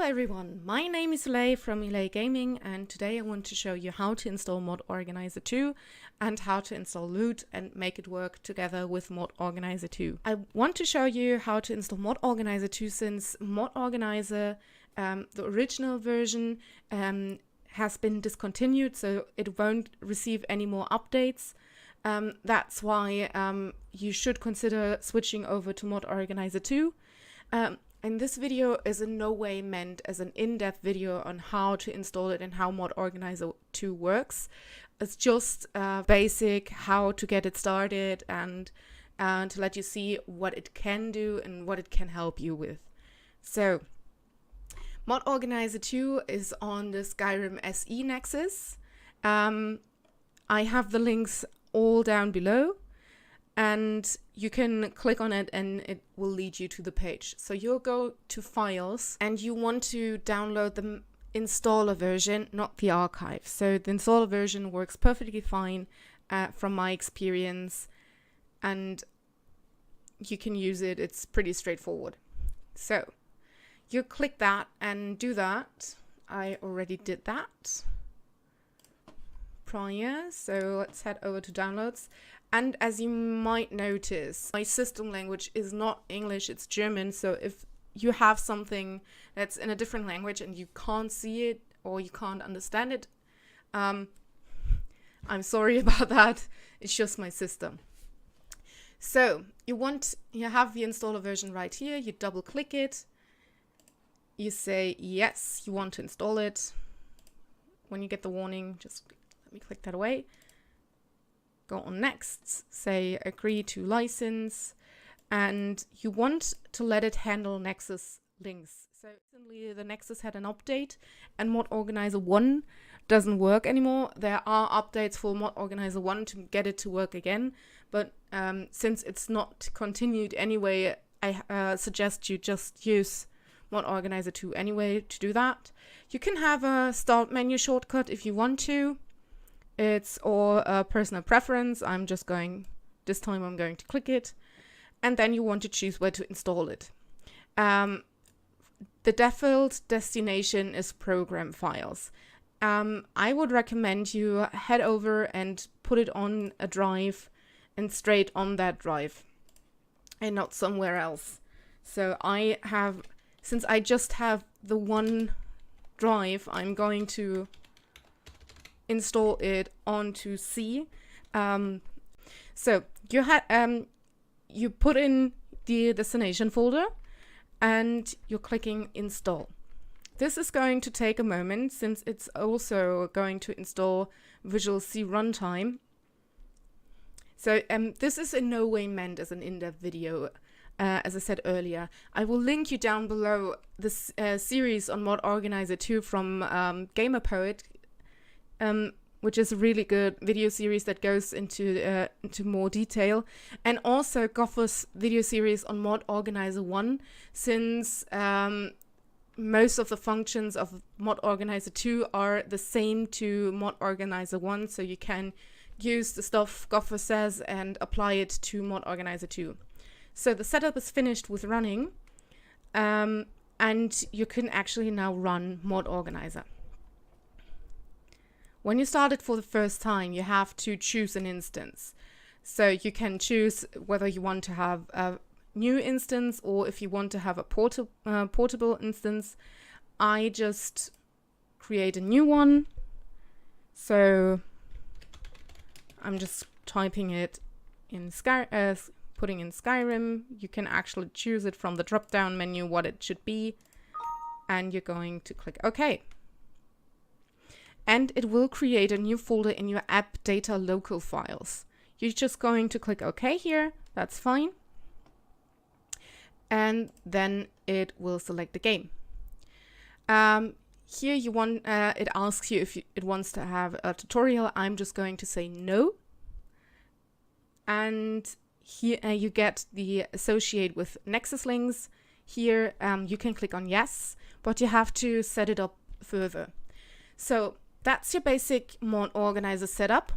Hello everyone, my name is Lei from Lei Gaming, and today I want to show you how to install ModOrganizer2 and how to install Loot and make it work together with ModOrganizer2. I want to show you how to install ModOrganizer2 since ModOrganizer, the original version, has been discontinued, so it won't receive any more updates. That's why you should consider switching over to ModOrganizer2. And this video is in no way meant as an in-depth video on how to install it and how ModOrganizer2 works. It's just basic how to get it started and to let you see what it can do and what it can help you with. So, ModOrganizer2 is on the Skyrim SE Nexus. I have the links all down below. And you can click on it and it will lead you to the page. So you'll go to Files and you want to download the installer version, not the archive. So the installer version works perfectly fine from my experience, and you can use it. It's pretty straightforward. So you click that and do that. I already did that prior, so let's head over to downloads. And as you might notice, my system language is not English, it's German. So if you have something that's in a different language and you can't see it or you can't understand it, I'm sorry about that. It's just my system. So you have the installer version right here. You double click it. You say yes, you want to install it. When you get the warning, just let me click that away. Go on next, say agree to license, and you want to let it handle Nexus links. So recently the Nexus had an update and ModOrganizer1 doesn't work anymore. There are updates for ModOrganizer1 to get it to work again, but since it's not continued anyway, I suggest you just use ModOrganizer2 anyway to do that. You can have a start menu shortcut if you want to. It's all a personal preference. This time I'm going to click it. And then you want to choose where to install it. The default destination is program files. I would recommend you head over and put it on a drive and straight on that drive and not somewhere else. So since I just have the one drive, I'm going to install it onto C. So you put in the destination folder and you're clicking install. This is going to take a moment since it's also going to install Visual C Runtime. So this is in no way meant as an in-depth video. As I said earlier, I will link you down below this series on ModOrganizer2 from GamerPoet, which is a really good video series that goes into more detail, and also Goffer's video series on ModOrganizer1, since most of the functions of ModOrganizer2 are the same to ModOrganizer1, so you can use the stuff Goffer says and apply it to ModOrganizer2. So the setup is finished with running, and you can actually now run ModOrganizer. When you start it for the first time, you have to choose an instance. So you can choose whether you want to have a new instance or if you want to have a portable instance. I just create a new one. So I'm just typing it in putting in Skyrim. You can actually choose it from the drop-down menu what it should be. And you're going to click OK. And it will create a new folder in your app data local files. You're just going to click OK here. That's fine. And then it will select the game. Here it asks you if it wants to have a tutorial. I'm just going to say no. And here you get the associate with Nexus links. Here you can click on yes, but you have to set it up further. So that's your basic ModOrganizer setup.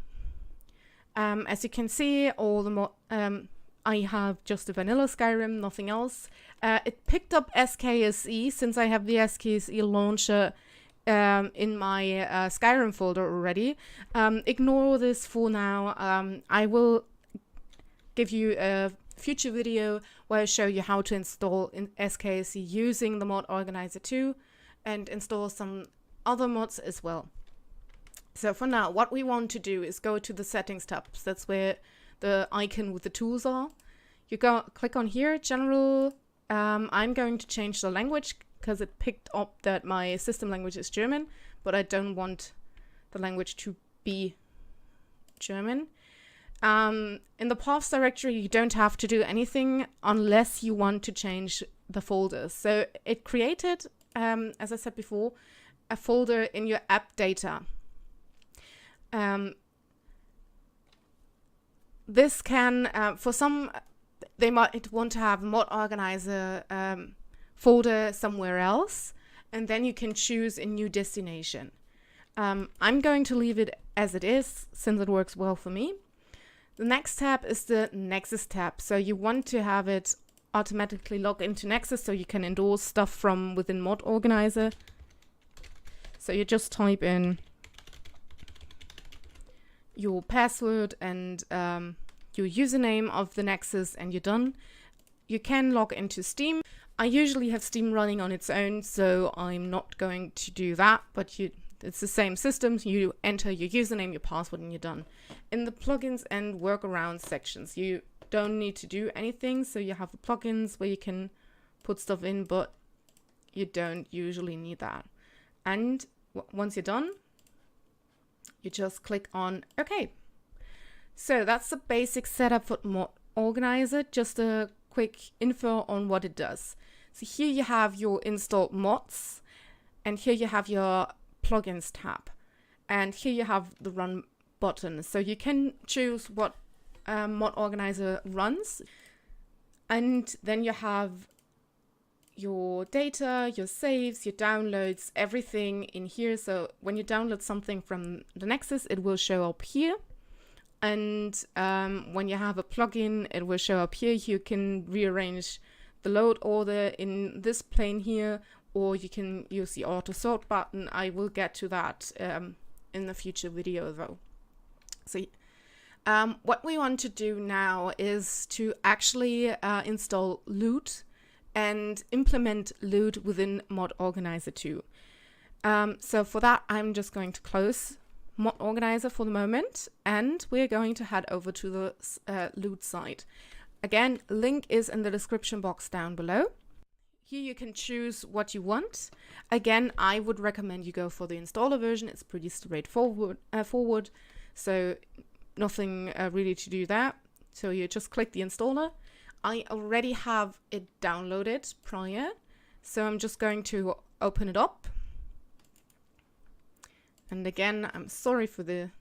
As you can see, all the I have just a vanilla Skyrim, nothing else. It picked up SKSE since I have the SKSE launcher in my Skyrim folder already. Ignore this for now. I will give you a future video where I show you how to install in SKSE using the ModOrganizer2 and install some other mods as well. So for now, what we want to do is go to the settings tab. That's where the icon with the tools are. You click on here, general. I'm going to change the language because it picked up that my system language is German, but I don't want the language to be German. In the paths directory, you don't have to do anything unless you want to change the folders. So it created, as I said before, a folder in your app data. This can, for some, they might want to have ModOrganizer folder somewhere else, and then you can choose a new destination. I'm going to leave it as it is, since it works well for me. The next tab is the Nexus tab. So you want to have it automatically log into Nexus so you can endorse stuff from within ModOrganizer. So you just type in your password and your username of the Nexus and you're done. You can log into Steam. I usually have Steam running on its own, so I'm not going to do that, but it's the same system. You enter your username, your password, and you're done. In the plugins and workarounds sections, you don't need to do anything. So you have the plugins where you can put stuff in, but you don't usually need that. And once you're done, you just click on OK. So that's the basic setup for ModOrganizer. Just a quick info on what it does. So here you have your installed mods, and here you have your plugins tab, and here you have the run button. So you can choose what ModOrganizer runs, and then you have your data, your saves, your downloads, everything in here. So when you download something from the Nexus, it will show up here. And when you have a plugin, it will show up here. You can rearrange the load order in this plane here, or you can use the auto sort button. I will get to that in the future video though. So what we want to do now is to actually install loot and implement loot within ModOrganizer2. So for that, I'm just going to close ModOrganizer for the moment, and we're going to head over to the loot site. Again, link is in the description box down below. Here you can choose what you want. Again, I would recommend you go for the installer version. It's pretty straightforward, so nothing really to do there. So you just click the installer. I already have it downloaded prior, so I'm just going to open it up. And again, I'm sorry for the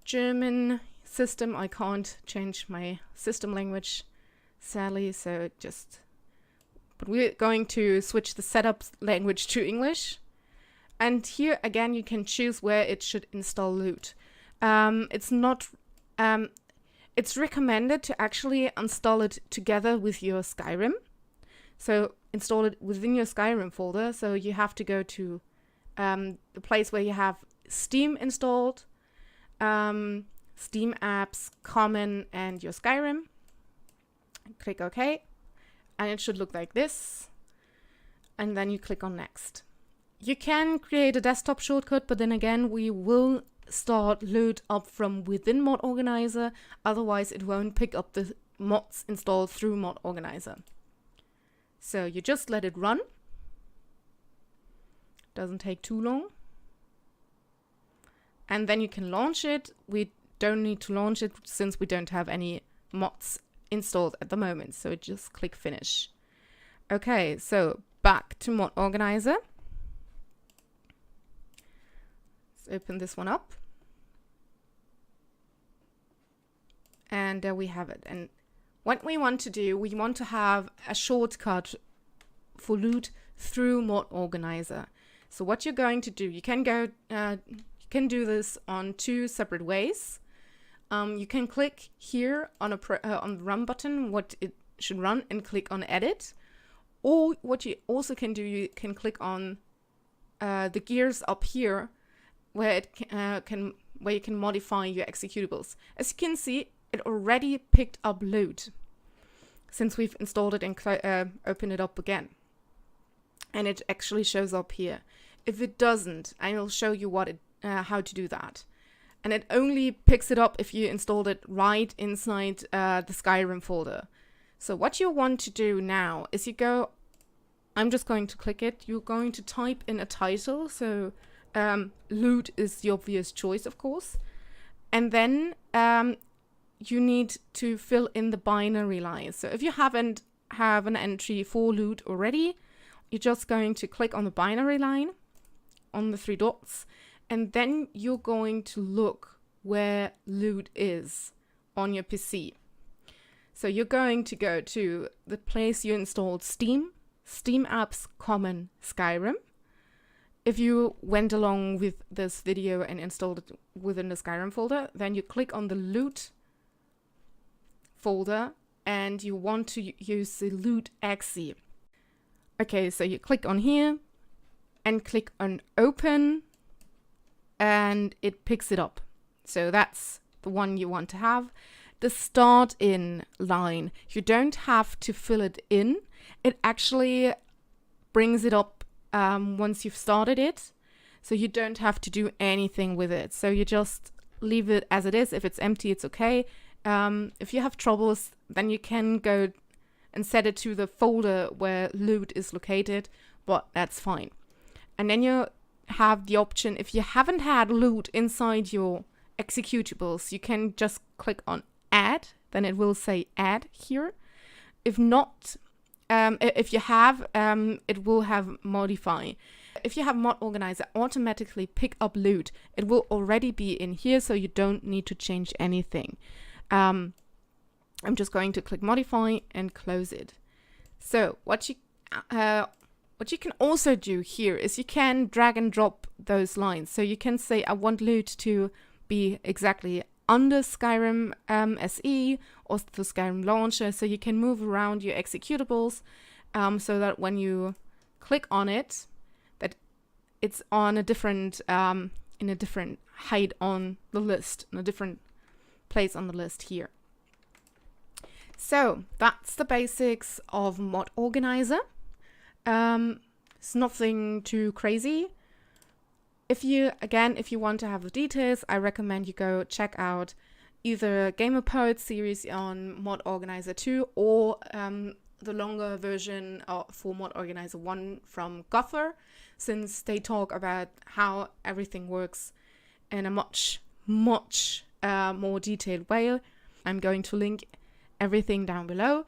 German system. I can't change my system language, sadly, so but we're going to switch the setup language to English. And here again, you can choose where it should install loot. It's recommended to actually install it together with your Skyrim. So install it within your Skyrim folder. So you have to go to the place where you have Steam installed, Steam apps, common, and your Skyrim. Click OK, and it should look like this. And then you click on next. You can create a desktop shortcut, but then again, we will start loot up from within ModOrganizer. Otherwise, it won't pick up the mods installed through ModOrganizer. So you just let it run. Doesn't take too long. And then you can launch it. We don't need to launch it since we don't have any mods installed at the moment. So just click finish. Okay, so back to ModOrganizer. Let's open this one up. And there we have it. And what we want to do, we want to have a shortcut for loot through ModOrganizer. So what you're going to do, you can do this on two separate ways. you can click here on on the run button, what it should run, and click on edit. Or what you also can do, you can click on the gears up here where it where you can modify your executables. As you can see, it already picked up loot since we've installed it and opened it up again. And it actually shows up here. If it doesn't, I will show you how to do that. And it only picks it up if you installed it right inside the Skyrim folder. So what you want to do now is I'm just going to click it. You're going to type in a title. So loot is the obvious choice, of course. And then you need to fill in the binary line. So if you haven't have an entry for loot already, you're just going to click on the binary line on the 3 dots, and then you're going to look where loot is on your PC. So you're going to go to the place you installed Steam Apps Common Skyrim. If you went along with this video and installed it within the Skyrim folder, then you click on the loot folder and you want to use the loot exe. Okay, so you click on here and click on open and it picks it up. So that's the one you want to have. The start in line, you don't have to fill it in. It actually brings it up once you've started it. So you don't have to do anything with it. So you just leave it as it is. If it's empty, it's okay. If you have troubles, then you can go and set it to the folder where loot is located, but that's fine. And then you have the option, if you haven't had loot inside your executables, you can just click on add, then it will say add here. If not, if you have, it will have modify. If you have ModOrganizer automatically pick up loot, it will already be in here, so you don't need to change anything. I'm just going to click modify and close it. So what you can also do here is you can drag and drop those lines. So you can say I want loot to be exactly under Skyrim SE or the Skyrim launcher. So you can move around your executables so that when you click on it, that it's on a different in a different height on the list, in a different place on the list here. So that's the basics of ModOrganizer. It's nothing too crazy. If you want to have the details, I recommend you go check out either Gamer Poets series on ModOrganizer2 or the longer version for ModOrganizer1 from Gopher, since they talk about how everything works in a much more detailed way. I'm going to link everything down below,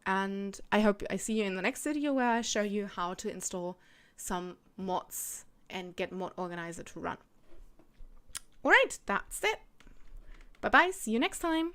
and I hope I see you in the next video where I show you how to install some mods and get ModOrganizer to run. Alright, that's it. Bye bye, see you next time.